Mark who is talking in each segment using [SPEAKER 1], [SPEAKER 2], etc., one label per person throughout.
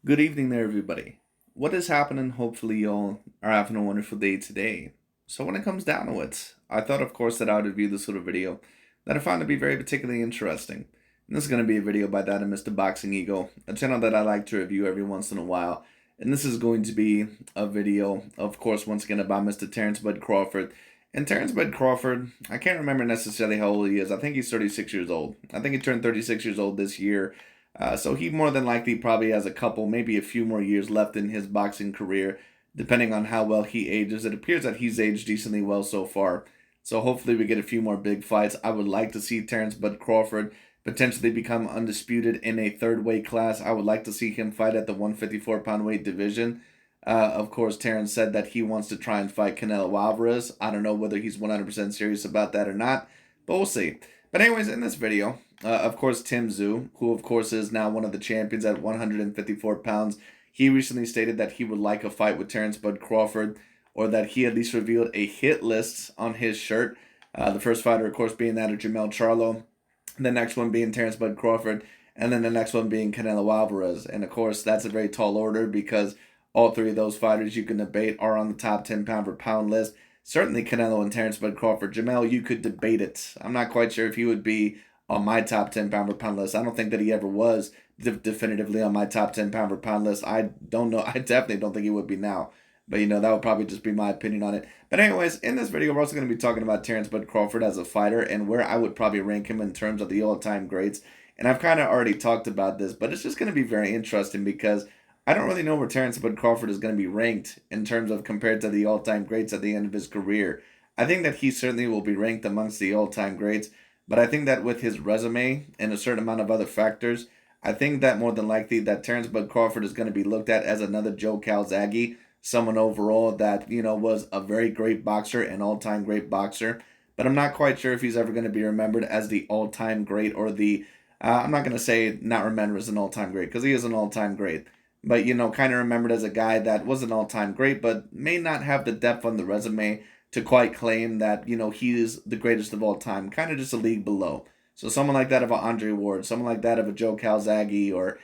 [SPEAKER 1] Good evening there, everybody. What is happening? Hopefully, y'all are having a wonderful day today. So, when it comes down to it, I thought, of course, that I would review this little video that I found to be very particularly interesting. And this is going to be a video by that of Mr. Boxing Ego, a channel that I like to review every once in a while. And this is going to be a video, of course, once again about Mr. Terence Bud Crawford. And Terence Bud Crawford, I can't remember necessarily how old he is. I think he's 36 years old. I think he turned 36 years old this year. So he more than likely probably has a couple, maybe a few more years left in his boxing career, depending on how well he ages. It appears that he's aged decently well so far. So hopefully we get a few more big fights. I would like to see Terence Bud Crawford potentially become undisputed in a third weight class. I would like to see him fight at the 154-pound weight division. Of course, Terence said that he wants to try and fight Canelo Alvarez. I don't know whether he's 100% serious about that or not, but we'll see. But anyways, in this video, of course, Tszyu, who of course is now one of the champions at 154 pounds, he recently stated that he would like a fight with Terence Bud Crawford, or that he at least revealed a hit list on his shirt. The first fighter, of course, being that of Jamel Charlo, the next one being Terence Bud Crawford, and then the next one being Canelo Alvarez. And of course, that's a very tall order because all three of those fighters you can debate are on the top 10 pound for pound list. Certainly Canelo and Terence Bud Crawford. Jamel, you could debate it. I'm not quite sure if he would be on my top 10 pound for pound list. I don't think that he ever was definitively on my top 10 pound for pound list. I don't know. I definitely don't think he would be now. But, that would probably just be my opinion on it. But anyways, in this video, we're also going to be talking about Terence Bud Crawford as a fighter and where I would probably rank him in terms of the all-time greats. And I've kind of already talked about this, but it's just going to be very interesting because I don't really know where Terence Bud Crawford is going to be ranked in terms of compared to the all-time greats at the end of his career. I think that he certainly will be ranked amongst the all-time greats, but I think that with his resume and a certain amount of other factors, I think that more than likely that Terence Bud Crawford is going to be looked at as another Joe Calzaghe, someone overall that, was a very great boxer, an all-time great boxer, but I'm not quite sure if he's ever going to be remembered as the all-time great or I'm not going to say not remembered as an all-time great because he is an all-time great, but kind of remembered as a guy that was an all-time great, but may not have the depth on the resume to quite claim that he is the greatest of all time. Kind of just a league below. So someone like that of a Andre Ward, someone like that of a Joe Calzaghe, or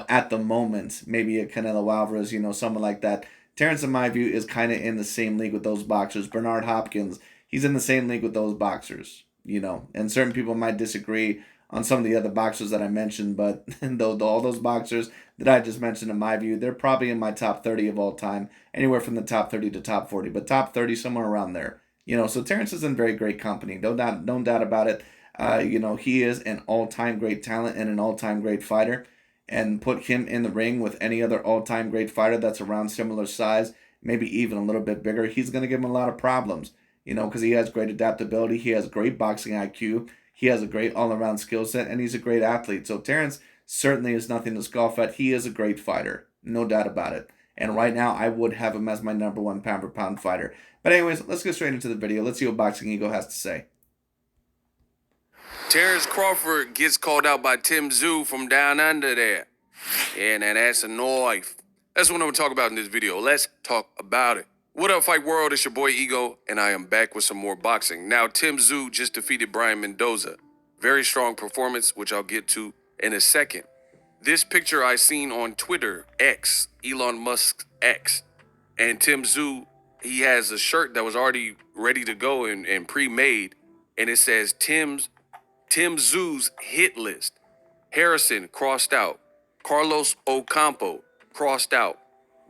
[SPEAKER 1] at the moment maybe a Canelo Alvarez, someone like that. Terence, in my view, is kind of in the same league with those boxers. Bernard Hopkins, he's in the same league with those boxers. And certain people might disagree on some of the other boxers that I mentioned, but all those boxers that I just mentioned, in my view, they're probably in my top 30 of all time, anywhere from the top 30 to top 40, but top 30 somewhere around there. So Terence is in very great company, no doubt about it. He is an all-time great talent and an all-time great fighter, and put him in the ring with any other all-time great fighter that's around similar size, maybe even a little bit bigger, he's going to give him a lot of problems, because he has great adaptability, he has great boxing IQ, he has a great all-around skill set, and he's a great athlete. So Terence certainly is nothing to scoff at. He is a great fighter, no doubt about it. And right now, I would have him as my number one pound-for-pound fighter. But anyways, let's get straight into the video. Let's see what Boxing Ego has to say.
[SPEAKER 2] Terence Crawford gets called out by Tszyu from down under there. Yeah, now that's a knife. That's what I'm going to talk about in this video. Let's talk about it. What up, Fight World? It's your boy Ego, and I am back with some more boxing. Now, Tszyu just defeated Brian Mendoza. Very strong performance, which I'll get to in a second. This picture I seen on Twitter, X, Elon Musk's X, and Tszyu, he has a shirt that was already ready to go and pre-made, and it says Tszyu's hit list. Harrison crossed out. Carlos Ocampo crossed out.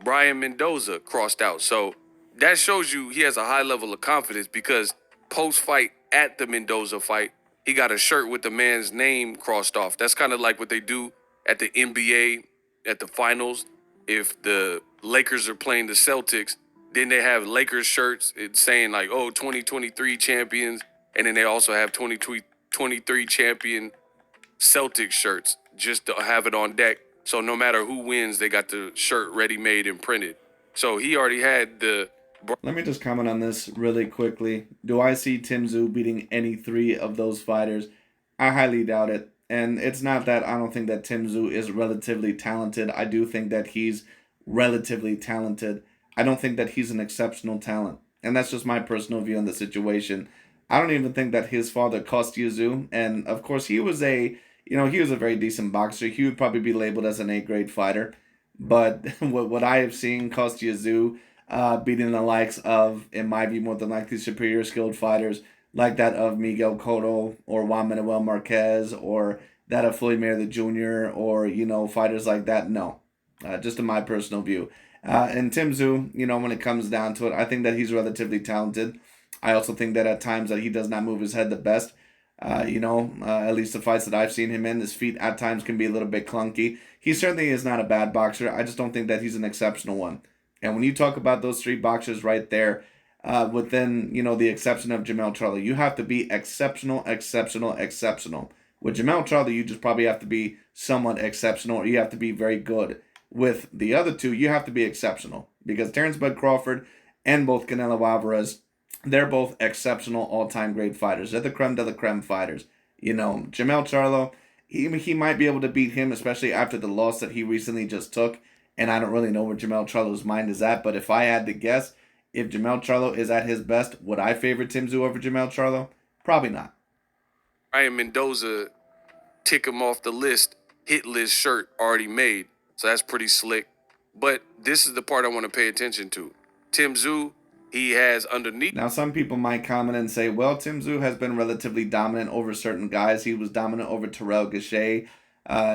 [SPEAKER 2] Brian Mendoza crossed out. So that shows you he has a high level of confidence because post-fight at the Mendoza fight, he got a shirt with the man's name crossed off. That's kind of like what they do at the NBA at the finals. If the Lakers are playing the Celtics, then they have Lakers shirts. It's saying like, 2023 champions. And then they also have 2023 champion Celtics shirts just to have it on deck. So no matter who wins, they got the shirt ready-made and printed. So he already had the...
[SPEAKER 1] Let me just comment on this really quickly. Do I see Tszyu beating any three of those fighters? I highly doubt it. And it's not that I don't think that Tszyu is relatively talented. I do think that he's relatively talented. I don't think that he's an exceptional talent. And that's just my personal view on the situation. I don't even think that his father Tszyu, and of course he was a very decent boxer. He would probably be labeled as an A-grade fighter. But what I have seen Tszyu beating the likes of, in my view, more than likely superior skilled fighters like that of Miguel Cotto or Juan Manuel Marquez or that of Floyd Mayweather Jr. or, fighters like that, no. Just in my personal view. And Tim Tszyu, when it comes down to it, I think that he's relatively talented. I also think that at times that he does not move his head the best. At least the fights that I've seen him in, his feet at times can be a little bit clunky. He certainly is not a bad boxer. I just don't think that he's an exceptional one. And when you talk about those three boxers right there, within the exception of Jamel Charlo, you have to be exceptional, exceptional, exceptional. With Jamel Charlo, you just probably have to be somewhat exceptional, or you have to be very good. With the other two, you have to be exceptional because Terence Bud Crawford and both Canelo Alvarez, they're both exceptional all-time great fighters. They're the creme de la creme fighters. Jamel Charlo, he might be able to beat him, especially after the loss that he recently just took. And I don't really know where Jamel Charlo's mind is at, but if I had to guess, if Jamel Charlo is at his best, would I favor Tim Tszyu over Jamel Charlo? Probably not.
[SPEAKER 2] Brian Mendoza, tick him off the list, hit list shirt already made. So that's pretty slick. But this is the part I want to pay attention to. Tim Tszyu, he has underneath.
[SPEAKER 1] Now, some people might comment and say, well, Tim Tszyu has been relatively dominant over certain guys. He was dominant over Terrell Gausha.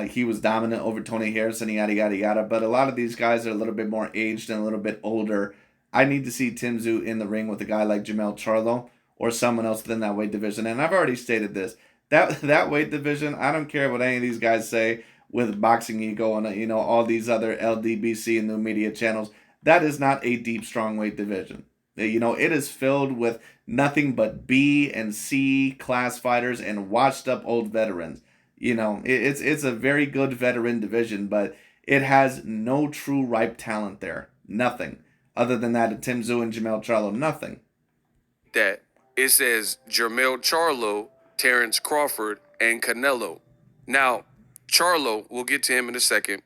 [SPEAKER 1] He was dominant over Tony Harrison, yada, yada, yada. But a lot of these guys are a little bit more aged and a little bit older. I need to see Tim Tszyu in the ring with a guy like Jamel Charlo or someone else within that weight division. And I've already stated this. That weight division, I don't care what any of these guys say with Boxing Ego and all these other LDBC and new media channels. That is not a deep, strong weight division. It is filled with nothing but B and C class fighters and washed up old veterans. It's a very good veteran division, but it has no true ripe talent there. Nothing. Other than that, Tim Tszyu and Jamel Charlo, nothing.
[SPEAKER 2] That it says Jermell Charlo, Terence Crawford, and Canelo. Now, Charlo, we'll get to him in a second.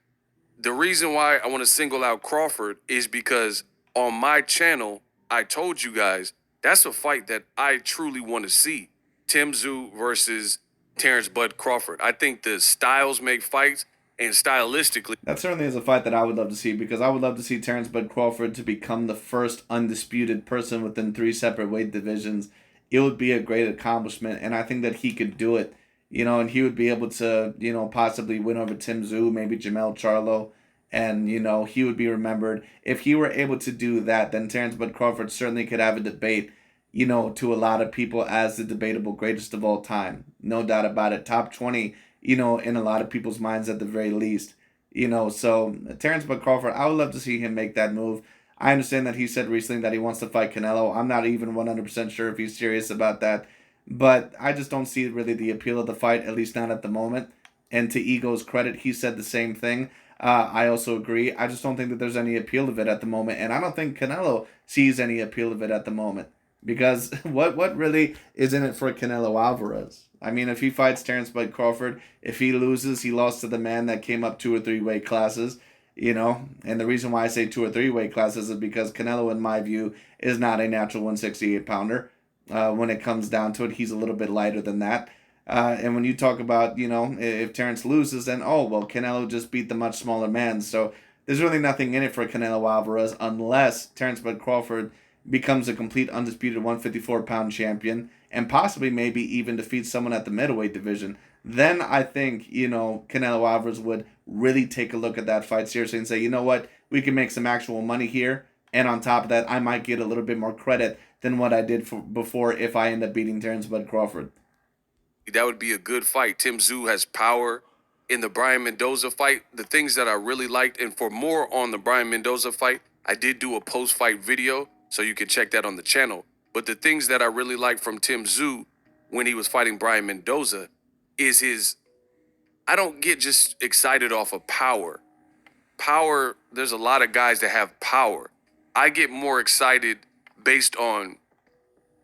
[SPEAKER 2] The reason why I want to single out Crawford is because on my channel, I told you guys that's a fight that I truly want to see. Tim Tszyu versus Terence Bud Crawford. I think the styles make fights, and stylistically,
[SPEAKER 1] that certainly is a fight that I would love to see because I would love to see Terence Bud Crawford to become the first undisputed person within 3 separate weight divisions. It would be a great accomplishment, and I think that he could do it. And he would be able to, possibly win over Tim Tszyu, maybe Jamel Charlo, and, he would be remembered. If he were able to do that, then Terence Bud Crawford certainly could have a debate, to a lot of people as the debatable greatest of all time. No doubt about it. Top 20, in a lot of people's minds at the very least. So Terence Bud Crawford, I would love to see him make that move. I understand that he said recently that he wants to fight Canelo. I'm not even 100% sure if he's serious about that. But I just don't see really the appeal of the fight, at least not at the moment. And to Ego's credit, he said the same thing. I also agree. I just don't think that there's any appeal of it at the moment. And I don't think Canelo sees any appeal of it at the moment. Because what really is in it for Canelo Alvarez? I mean, if he fights Terence Bud Crawford, if he loses, he lost to the man that came up 2 or 3 weight classes. And the reason why I say 2 or 3 weight classes is because Canelo, in my view, is not a natural 168 pounder. When it comes down to it, he's a little bit lighter than that. And when you talk about, if Terence loses, then, Canelo just beat the much smaller man. So there's really nothing in it for Canelo Alvarez unless Terence Bud Crawford becomes a complete undisputed 154-pound champion and possibly maybe even defeats someone at the middleweight division. Then I think, Canelo Alvarez would really take a look at that fight seriously and say, you know what, we can make some actual money here. And on top of that, I might get a little bit more credit than what I did before if I end up beating Terence Bud Crawford.
[SPEAKER 2] that would be a good fight. Tim Tszyu has power. In the Brian Mendoza fight, the things that I really liked, and for more on the Brian Mendoza fight, I did do a post-fight video, so you can check that on the channel. But the things that I really liked from Tim Tszyu when he was fighting Brian Mendoza is I don't get just excited off of power. Power, there's a lot of guys that have power. I get more excited based on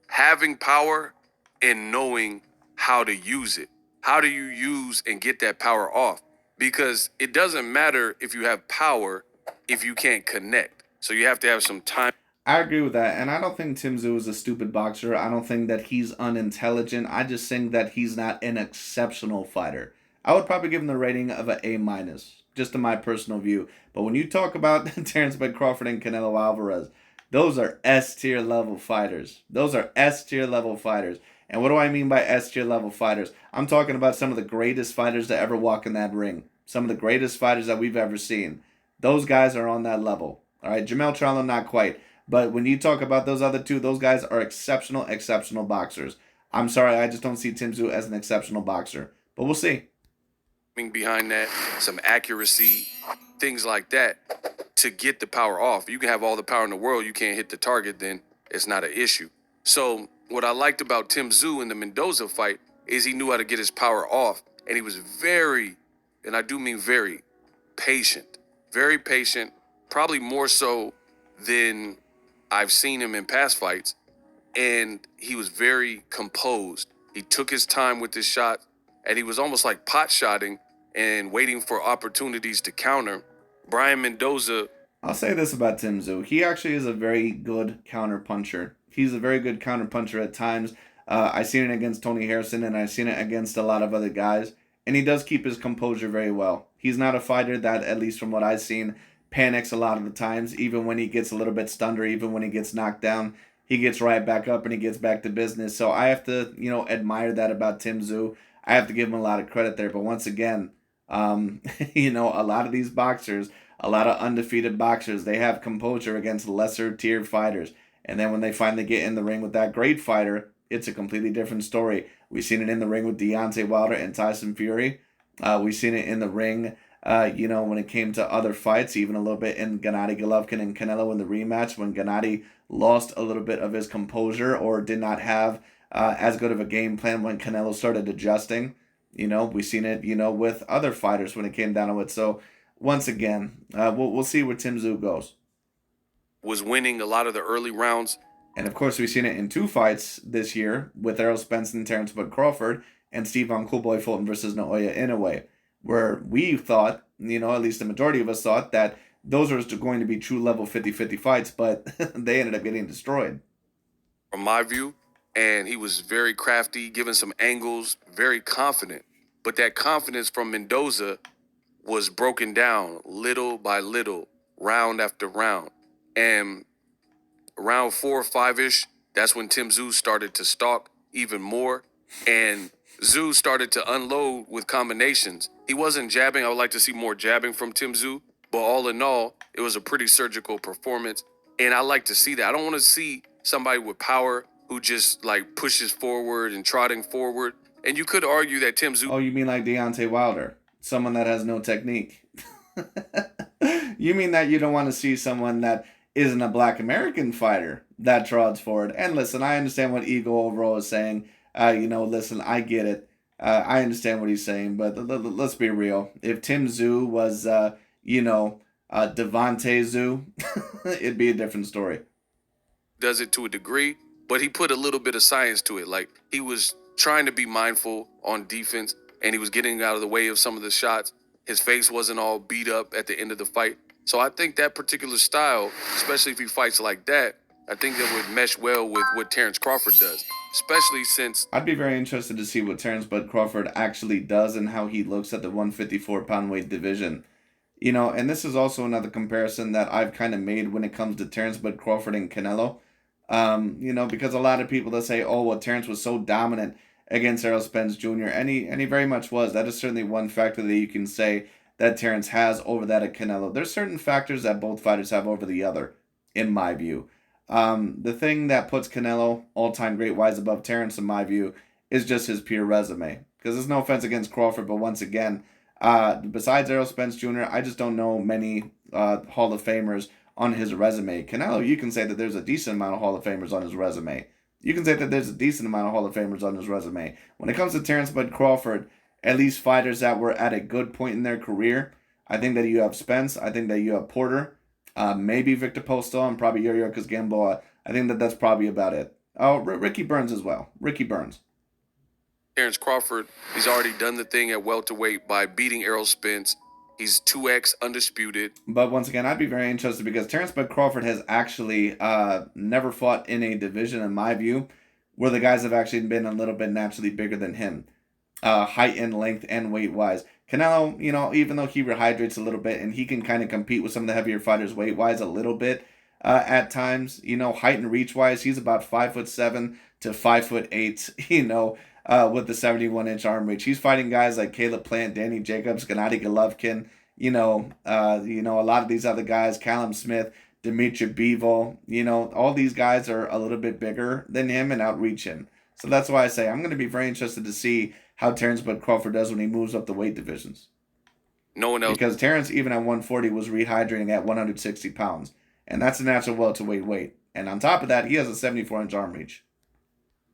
[SPEAKER 2] having power and knowing how to use it. How do you use and get that power off? Because it doesn't matter if you have power if you can't connect. So you have to have some time.
[SPEAKER 1] I agree with that, and I don't think Tim Tszyu is a stupid boxer. I don't think that he's unintelligent. I just think that he's not an exceptional fighter. I would probably give him the rating of an A minus. just in my personal view. But when you talk about Terence Crawford and Canelo Alvarez, those are S tier level fighters. Those are S tier level fighters. And what do I mean by S tier level fighters? I'm talking about some of the greatest fighters to ever walk in that ring. Some of the greatest fighters that we've ever seen. Those guys are on that level. All right, Jamel Charlo, not quite. But when you talk about those other two, those guys are exceptional, exceptional boxers. I'm sorry, I just don't see Tszyu as an exceptional boxer. But we'll see.
[SPEAKER 2] Behind that, some accuracy, things like that to get the power off. You can have all the power in the world, you can't hit the target, then it's not an issue. So what I liked about Tszyu in the Mendoza fight is he knew how to get his power off, and he was very, and I do mean very, patient. Very patient, probably more so than I've seen him in past fights, and he was very composed. He took his time with his shot, and he was almost like pot shotting and waiting for opportunities to counter. Brian Mendoza.
[SPEAKER 1] I'll say this about Tszyu. He actually is a very good counter puncher. He's a very good counter puncher at times. I've seen it against Tony Harrison, and I've seen it against a lot of other guys. And he does keep his composure very well. He's not a fighter that, at least from what I've seen, panics a lot of the times, even when he gets a little bit stunned or even when he gets knocked down. He gets right back up and he gets back to business. So I have to, admire that about Tszyu. I have to give him a lot of credit there. But once again, a lot of these boxers, a lot of undefeated boxers, they have composure against lesser tier fighters. And then when they finally get in the ring with that great fighter, it's a completely different story. We've seen it in the ring with Deontay Wilder and Tyson Fury. We've seen it in the ring, when it came to other fights, even a little bit in Gennady Golovkin and Canelo in the rematch when Gennady lost a little bit of his composure or did not have as good of a game plan when Canelo started adjusting. We've seen it, with other fighters when it came down to it. So once again, we'll see where Tszyu goes.
[SPEAKER 2] Was winning a lot of the early rounds.
[SPEAKER 1] And of course, we've seen it in two fights this year with Errol Spence and Terence Crawford and Stephen Coolboy Fulton versus Naoya Inoue, where we thought, at least the majority of us thought that those are going to be true level 50-50 fights, but they ended up getting destroyed.
[SPEAKER 2] From my view, and he was very crafty, giving some angles, very confident. But that confidence from Mendoza was broken down little by little, round after round. And around 4 or 5-ish, that's when Tszyu started to stalk even more. And Tszyu started to unload with combinations. He wasn't jabbing. I would like to see more jabbing from Tszyu. But all in all, it was a pretty surgical performance. And I like to see that. I don't want to see somebody with power who just like pushes forward and trotting forward. And you could argue that Tszyu...
[SPEAKER 1] Oh, you mean like Deontay Wilder? Someone that has no technique. You mean that you don't want to see someone that isn't a black American fighter that trots forward? And listen, I understand what Ego overall is saying. Listen, I get it. I understand what he's saying, but let's be real. If Tszyu was, Devontae Tszyu, it'd be a different story.
[SPEAKER 2] Does it to a degree, but he put a little bit of science to it. Like, he was trying to be mindful on defense, and he was getting out of the way of some of the shots. His face wasn't all beat up at the end of the fight. So I think that particular style, especially if he fights like that, I think that would mesh well with what Terence Crawford does, especially since...
[SPEAKER 1] I'd be very interested to see what Terence Crawford actually does and how he looks at the 154-pound weight division. And this is also another comparison that I've kind of made when it comes to Terence Crawford and Canelo. Because a lot of people that say, oh, well, Terence was so dominant against Errol Spence Jr., and he very much was. That is certainly one factor that you can say that Terence has over that of Canelo. There's certain factors that both fighters have over the other, in my view. The thing that puts Canelo all-time great-wise above Terence, in my view, is just his pure resume. Because there's no offense against Crawford, but once again, besides Errol Spence Jr., I just don't know many Hall of Famers on his resume. Canelo, you can say that there's a decent amount of Hall of Famers on his resume. You can say that there's a decent amount of Hall of Famers on his resume. When it comes to Terence Crawford, at least fighters that were at a good point in their career, I think that you have Spence, I think that you have Porter, maybe Victor Postol, and probably Yuriorkis Gamboa. I think that that's probably about it. Oh, Ricky Burns as well. Ricky Burns.
[SPEAKER 2] Terence Crawford, he's already done the thing at welterweight by beating Errol Spence. He's 2X undisputed.
[SPEAKER 1] But once again, I'd be very interested because Terence Crawford has actually never fought in a division, in my view, where the guys have actually been a little bit naturally bigger than him. height and length and weight wise. Canelo, even though he rehydrates a little bit and he can kind of compete with some of the heavier fighters weight wise a little bit at times, height and reach wise, he's about 5'7" to 5'8", with the 71-inch arm reach. He's fighting guys like Caleb Plant, Danny Jacobs, Gennady Golovkin, a lot of these other guys, Callum Smith, Dimitri Bivol, all these guys are a little bit bigger than him and outreach him. So that's why I say I'm going to be very interested to see how Terence Bud Crawford does when he moves up the weight divisions.
[SPEAKER 2] No one else
[SPEAKER 1] Because Terence, even at 140, was rehydrating at 160 pounds. And that's a natural welterweight weight. And on top of that, he has a 74-inch arm reach.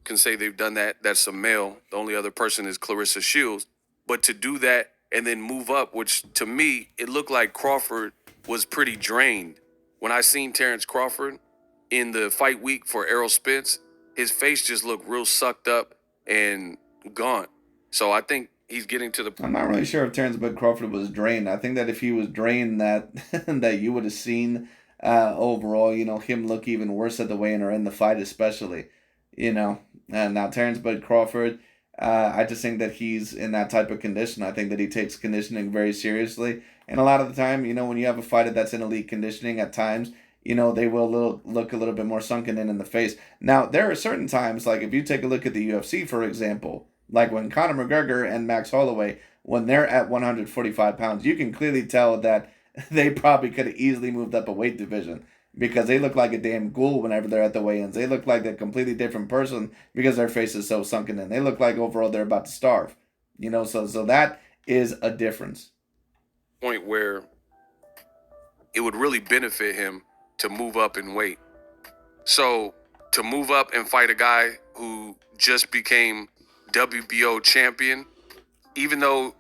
[SPEAKER 2] can say they've done that. That's a male. The only other person is Clarissa Shields. But to do that and then move up, which to me, it looked like Crawford was pretty drained. When I seen Terence Crawford in the fight week for Errol Spence, his face just looked real sucked up and gaunt. So I think he's getting to the
[SPEAKER 1] I'm not really sure if Terence Bud Crawford was drained. I think that if he was drained, that that you would have seen overall, him look even worse at the weigh-in or in the fight, especially. And now Terence Bud Crawford, I just think that he's in that type of condition. I think that he takes conditioning very seriously. And a lot of the time, when you have a fighter that's in elite conditioning, at times, they will look a little bit more sunken in the face. Now, there are certain times, like if you take a look at the UFC, for example, like when Conor McGregor and Max Holloway, when they're at 145 pounds, you can clearly tell that they probably could have easily moved up a weight division because they look like a damn ghoul whenever they're at the weigh-ins. They look like a completely different person because their face is so sunken in. They look like overall they're about to starve. So that is a difference.
[SPEAKER 2] point where it would really benefit him to move up in weight. So to move up and fight a guy who just became WBO champion, even though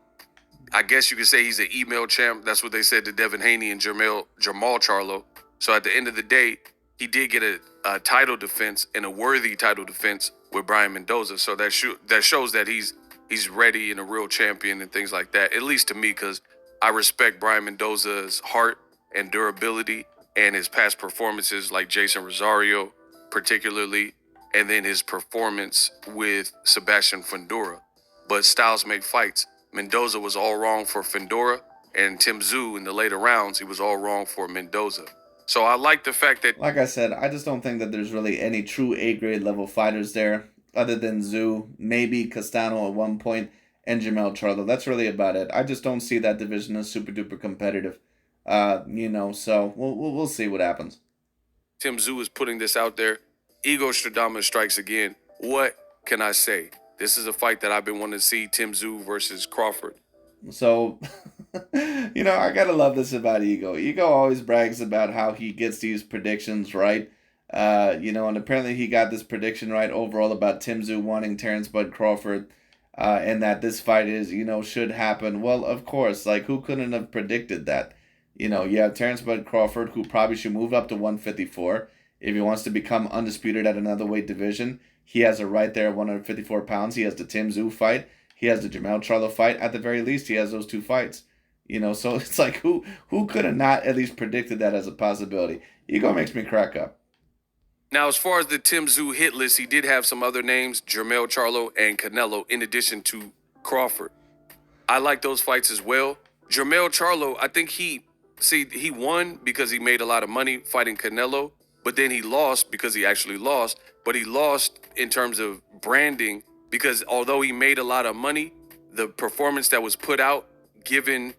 [SPEAKER 2] I guess you could say he's an email champ. That's what they said to Devin Haney and Jamal Charlo. So at the end of the day, he did get a title defense and a worthy title defense with Brian Mendoza. So that shows that he's ready and a real champion and things like that. At least to me, because I respect Brian Mendoza's heart and durability and his past performances like Jason Rosario, particularly, and then his performance with Sebastian Fundora. But styles make fights. Mendoza was all wrong for Fundora, and Tszyu in the later rounds, he was all wrong for Mendoza. So I like the fact that,
[SPEAKER 1] like I said, I just don't think that there's really any true A-grade level fighters there other than Tszyu, maybe Castano at one point, and Jamel Charlo. That's really about it. I just don't see that division as super duper competitive. So we'll see what happens.
[SPEAKER 2] Tszyu is putting this out there. Ego Stradamus strikes again. What can I say? This is a fight that I've been wanting to see, Tszyu versus Crawford.
[SPEAKER 1] So, I gotta love this about Ego. Ego always brags about how he gets these predictions right. And apparently he got this prediction right overall about Tszyu wanting Terence Bud Crawford, and that this fight is, should happen. Well, of course, like who couldn't have predicted that? You have Terence Bud Crawford, who probably should move up to 154 if he wants to become undisputed at another weight division. He has a right there at 154 pounds. He has the Tszyu fight. He has the Jamel Charlo fight. At the very least, he has those two fights. So it's like who could have not at least predicted that as a possibility? Ego makes me crack up.
[SPEAKER 2] Now, as far as the Tszyu hit list, he did have some other names, Jamel Charlo and Canelo, in addition to Crawford. I like those fights as well. Jamel Charlo, I think he won because he made a lot of money fighting Canelo, but then he lost because he actually lost. But he lost in terms of branding because although he made a lot of money, the performance that was put out, given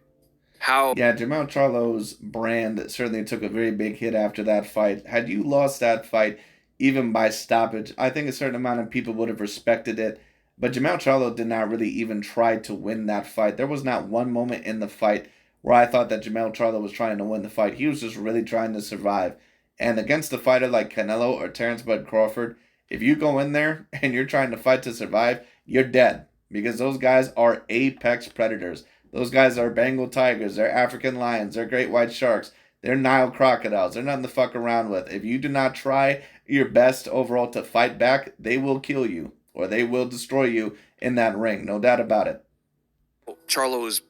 [SPEAKER 2] how...
[SPEAKER 1] Yeah, Jamel Charlo's brand certainly took a very big hit after that fight. Had you lost that fight, even by stoppage, I think a certain amount of people would have respected it. But Jamel Charlo did not really even try to win that fight. There was not one moment in the fight where I thought that Jamel Charlo was trying to win the fight. He was just really trying to survive. And against a fighter like Canelo or Terence Bud Crawford, if you go in there and you're trying to fight to survive, you're dead. Because those guys are apex predators. Those guys are Bengal tigers. They're African lions. They're great white sharks. They're Nile crocodiles. They're nothing to fuck around with. If you do not try your best overall to fight back, they will kill you. Or they will destroy you in that ring. No doubt about it.
[SPEAKER 2] Charlo has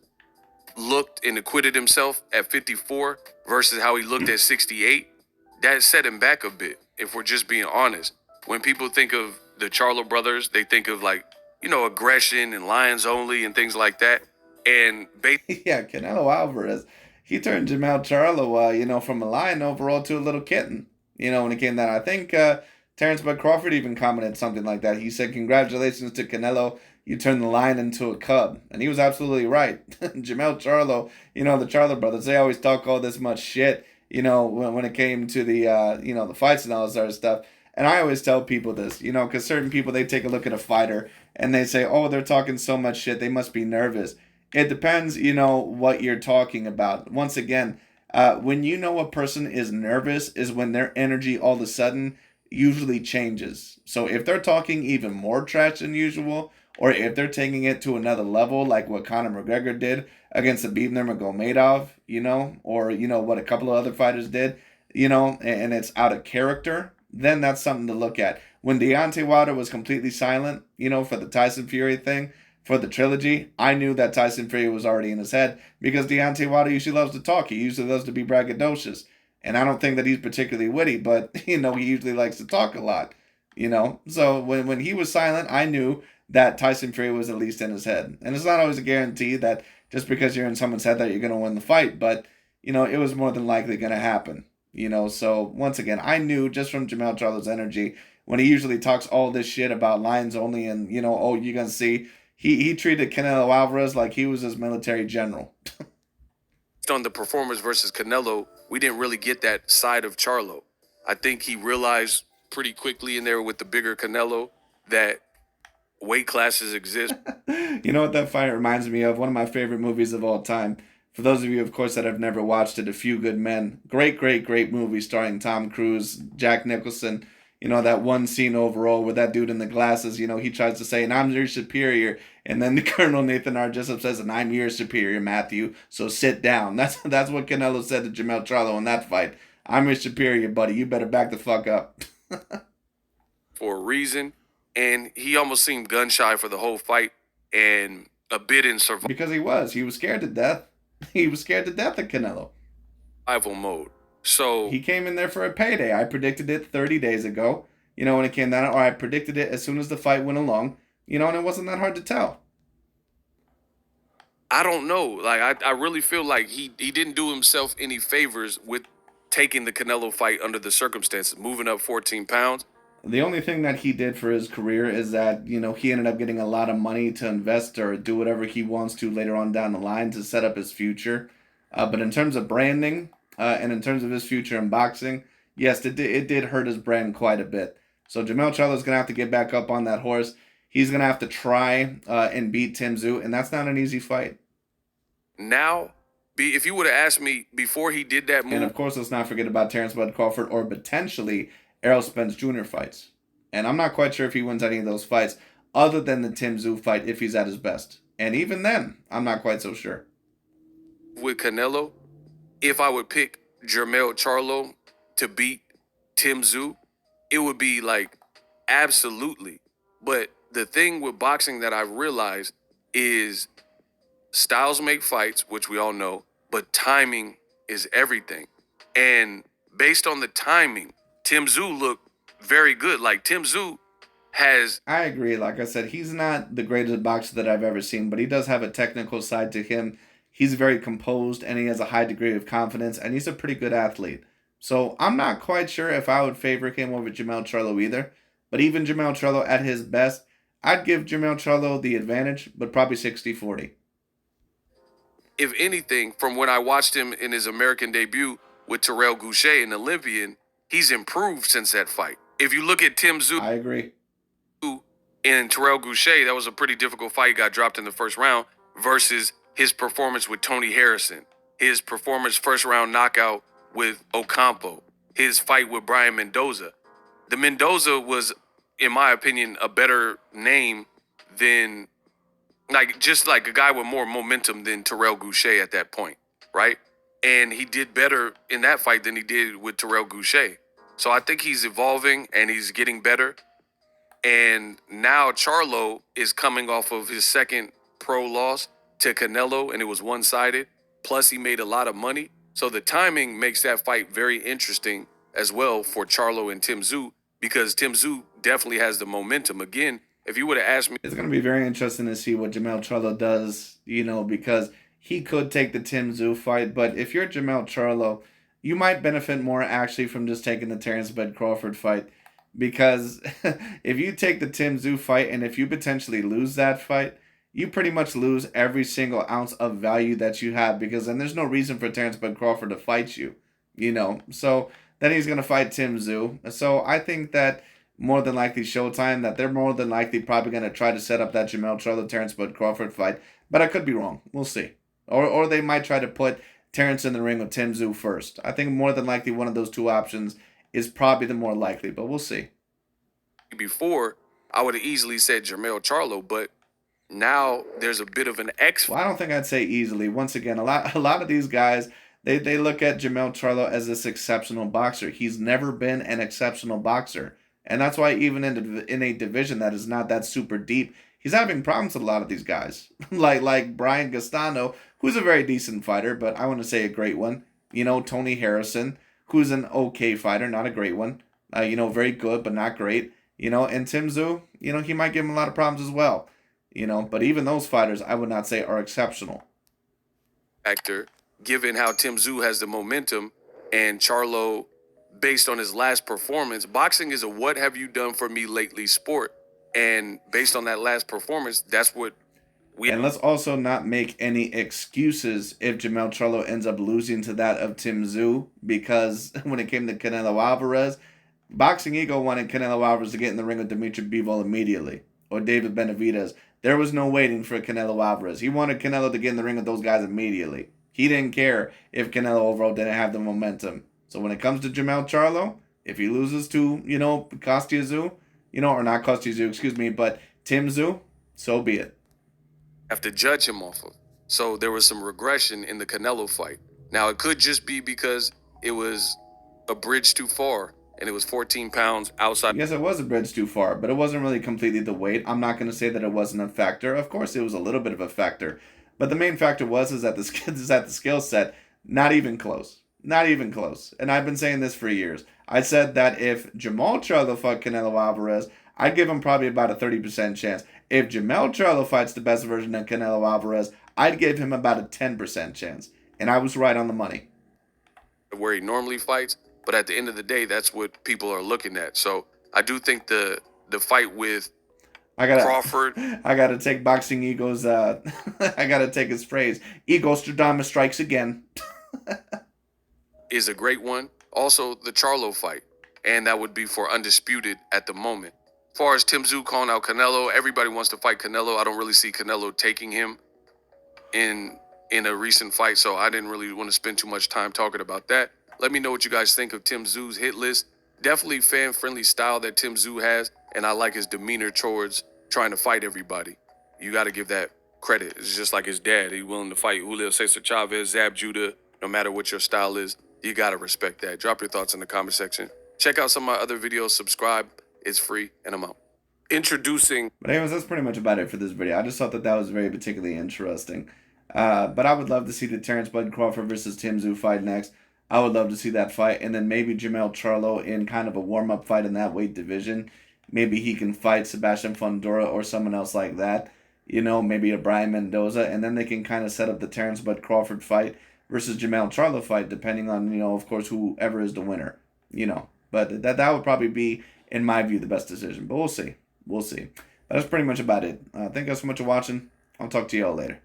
[SPEAKER 2] looked and acquitted himself at 54 versus how he looked at 68. That set him back a bit, if we're just being honest. When people think of the Charlo brothers, they think of like aggression and lions only and things like that. And
[SPEAKER 1] Yeah, Canelo Alvarez, he turned Jamel Charlo, from a lion overall to a little kitten. When it came down, I think Terence Crawford even commented something like that. He said, "Congratulations to Canelo, you turned the lion into a cub," and he was absolutely right. Jamel Charlo, the Charlo brothers, they always talk all this much shit. When it came to the fights and all this other stuff. And I always tell people this, because certain people they take a look at a fighter and they say, "Oh, they're talking so much shit, they must be nervous." It depends, what you're talking about. Once again, when you know a person is nervous, is when their energy all of a sudden usually changes. So if they're talking even more trash than usual, or if they're taking it to another level, like what Conor McGregor did against Khabib Nurmagomedov, or what a couple of other fighters did, and it's out of character, then that's something to look at. When Deontay Wilder was completely silent, for the Tyson Fury thing, for the trilogy, I knew that Tyson Fury was already in his head because Deontay Wilder usually loves to talk. He usually loves to be braggadocious. And I don't think that he's particularly witty, but, he usually likes to talk a lot. So when he was silent, I knew that Tyson Fury was at least in his head. And it's not always a guarantee that just because you're in someone's head that you're going to win the fight, but, it was more than likely going to happen. So once again, I knew just from Jamel Charlo's energy when he usually talks all this shit about lines only and, oh, you're going to see. He treated Canelo Alvarez like he was his military general.
[SPEAKER 2] on the performance versus Canelo, we didn't really get that side of Charlo. I think he realized pretty quickly in there with the bigger Canelo that weight classes exist.
[SPEAKER 1] You know what that fight reminds me of? One of my favorite movies of all time. For those of you, of course, that have never watched it, A Few Good Men. Great, great, great movie starring Tom Cruise, Jack Nicholson. That one scene overall with that dude in the glasses, he tries to say, "And I'm your superior." And then the Colonel Nathan R. Jessup says, "And I'm your superior, Matthew. So sit down." That's what Canelo said to Jamel Charlo in that fight. "I'm your superior, buddy. You better back the fuck up."
[SPEAKER 2] For a reason. And he almost seemed gun shy for the whole fight and a bit in
[SPEAKER 1] Because he was. He was scared to death. He was scared to death of Canelo.
[SPEAKER 2] survival mode. So
[SPEAKER 1] He came in there for a payday. I predicted it 30 days ago, when it came down, or I predicted it as soon as the fight went along, and it wasn't that hard to tell.
[SPEAKER 2] I don't know. Like I really feel like he didn't do himself any favors with taking the Canelo fight under the circumstances, moving up 14 pounds.
[SPEAKER 1] The only thing that he did for his career is that, he ended up getting a lot of money to invest or do whatever he wants to later on down the line to set up his future. But in terms of branding and in terms of his future in boxing, yes, it did hurt his brand quite a bit. So Jamel Charlo is going to have to get back up on that horse. He's going to have to try and beat Tszyu, and that's not an easy fight.
[SPEAKER 2] Now, if you would have asked me before he did that move,
[SPEAKER 1] and of course, let's not forget about Terence Crawford or potentially Errol Spence Jr. fights. And I'm not quite sure if he wins any of those fights other than the Tszyu fight if he's at his best. And even then, I'm not quite so sure.
[SPEAKER 2] With Canelo, if I would pick Jermell Charlo to beat Tszyu, it would be like absolutely. But the thing with boxing that I realized is styles make fights, which we all know, but timing is everything. And based on the timing, Tszyu looked very good. Like Tszyu has.
[SPEAKER 1] I agree. Like I said, he's not the greatest boxer that I've ever seen, but he does have a technical side to him. He's very composed and he has a high degree of confidence, and he's a pretty good athlete. So I'm not quite sure if I would favor him over Jamel Charlo either. But even Jamel Charlo at his best, I'd give Jamel Charlo the advantage, but probably 60-40.
[SPEAKER 2] If anything, from when I watched him in his American debut with Terrell Goucher, an Olympian, he's improved since that fight. If you look at Tszyu,
[SPEAKER 1] I agree.
[SPEAKER 2] And Terrell Goucher, that was a pretty difficult fight. He got dropped in the first round versus his performance with Tony Harrison, his performance first round knockout with Ocampo, his fight with Brian Mendoza. The Mendoza was, in my opinion, a better name than just like a guy with more momentum than Terrell Goucher at that point, right? And he did better in that fight than he did with Terrell Goucher. So I think he's evolving and he's getting better. And now Charlo is coming off of his second pro loss to Canelo, and it was one-sided. Plus, he made a lot of money. So the timing makes that fight very interesting as well for Charlo and Tszyu, because Tszyu definitely has the momentum. Again, If you would have asked me,
[SPEAKER 1] It's going to be very interesting to see what Jermell Charlo does, because he could take the Tim Tszyu fight. But if you're Jermell Charlo, you might benefit more actually from just taking the Terence Crawford fight. Because if you take the Tim Tszyu fight and if you potentially lose that fight, you pretty much lose every single ounce of value that you have. Because then there's no reason for Terence Crawford to fight you. So then he's going to fight Tim Tszyu. So I think that more than likely Showtime, that they're more than likely probably going to try to set up that Jermell Charlo Terence Crawford fight. But I could be wrong. We'll see. Or they might try to put Terence in the ring with Tim Tszyu first. I think more than likely one of those two options is probably the more likely, but we'll see.
[SPEAKER 2] before, I would have easily said Jermell Charlo, but now there's a bit of an X.
[SPEAKER 1] Well, I don't think I'd say easily. Once again, a lot of these guys, they look at Jermell Charlo as this exceptional boxer. He's never been an exceptional boxer. And that's why even in a division that is not that super deep, he's having problems with a lot of these guys. like Brian Gastano, who's a very decent fighter, but I want to say a great one. Tony Harrison, who's an okay fighter, not a great one. Very good, but not great. And Tim Tszyu, he might give him a lot of problems as well. But even those fighters, I would not say are exceptional.
[SPEAKER 2] Factor, given how Tim Tszyu has the momentum and Charlo, based on his last performance, boxing is a what have you done for me lately sport. And based on that last performance, that's what we...
[SPEAKER 1] And let's also not make any excuses if Jermell Charlo ends up losing to that of Tim Tszyu, because when it came to Canelo Alvarez, Boxing Ego wanted Canelo Alvarez to get in the ring with Dimitri Bivol immediately, or David Benavidez. There was no waiting for Canelo Alvarez. He wanted Canelo to get in the ring with those guys immediately. He didn't care if Canelo overall didn't have the momentum. So when it comes to Jermell Charlo, if he loses to, Kostya Tszyu, or not Kostya Tszyu, excuse me, but Tim Tszyu, so be it.
[SPEAKER 2] Have to judge him off of. So there was some regression in the Canelo fight. Now, it could just be because it was a bridge too far and it was 14 pounds outside.
[SPEAKER 1] Yes, it was a bridge too far, but it wasn't really completely the weight. I'm not going to say that it wasn't a factor. Of course, it was a little bit of a factor. But the main factor is that the skill set, not even close. Not even close. And I've been saying this for years. I said that if Jermell Charlo fought Canelo Alvarez, I'd give him probably about a 30% chance. If Jermell Charlo fights the best version of Canelo Alvarez, I'd give him about a 10% chance. And I was right on the money.
[SPEAKER 2] Where he normally fights, but at the end of the day, that's what people are looking at. So I do think the fight with Crawford...
[SPEAKER 1] I gotta take Boxing Ego's, I gotta take his phrase. Ego Stradamus strikes again.
[SPEAKER 2] is a great one. Also, the Charlo fight, and that would be for undisputed at the moment. As far as Tim Tszyu calling out Canelo, everybody wants to fight Canelo. I don't really see Canelo taking him in a recent fight, so I didn't really want to spend too much time talking about that. Let me know what you guys think of Tim Tszyu's hit list. Definitely fan-friendly style that Tim Tszyu has, and I like his demeanor towards trying to fight everybody. You got to give that credit. It's just like his dad. He's willing to fight Julio Cesar Chavez, Zab Judah, no matter what your style is. You got to respect that. Drop your thoughts in the comment section. Check out some of my other videos. Subscribe. It's free, and I'm out. Introducing...
[SPEAKER 1] But anyways, that's pretty much about it for this video. I just thought that was very particularly interesting. But I would love to see the Terence Crawford versus Tim Tszyu fight next. I would love to see that fight. And then maybe Jermell Charlo in kind of a warm-up fight in that weight division. Maybe he can fight Sebastian Fundora or someone else like that. Maybe a Brian Mendoza. And then they can kind of set up the Terence Crawford fight versus Jermell Charlo fight, depending on, of course, whoever is the winner. But that would probably be, in my view, the best decision. But we'll see. We'll see. That's pretty much about it. Thank you guys so much for watching. I'll talk to you all later.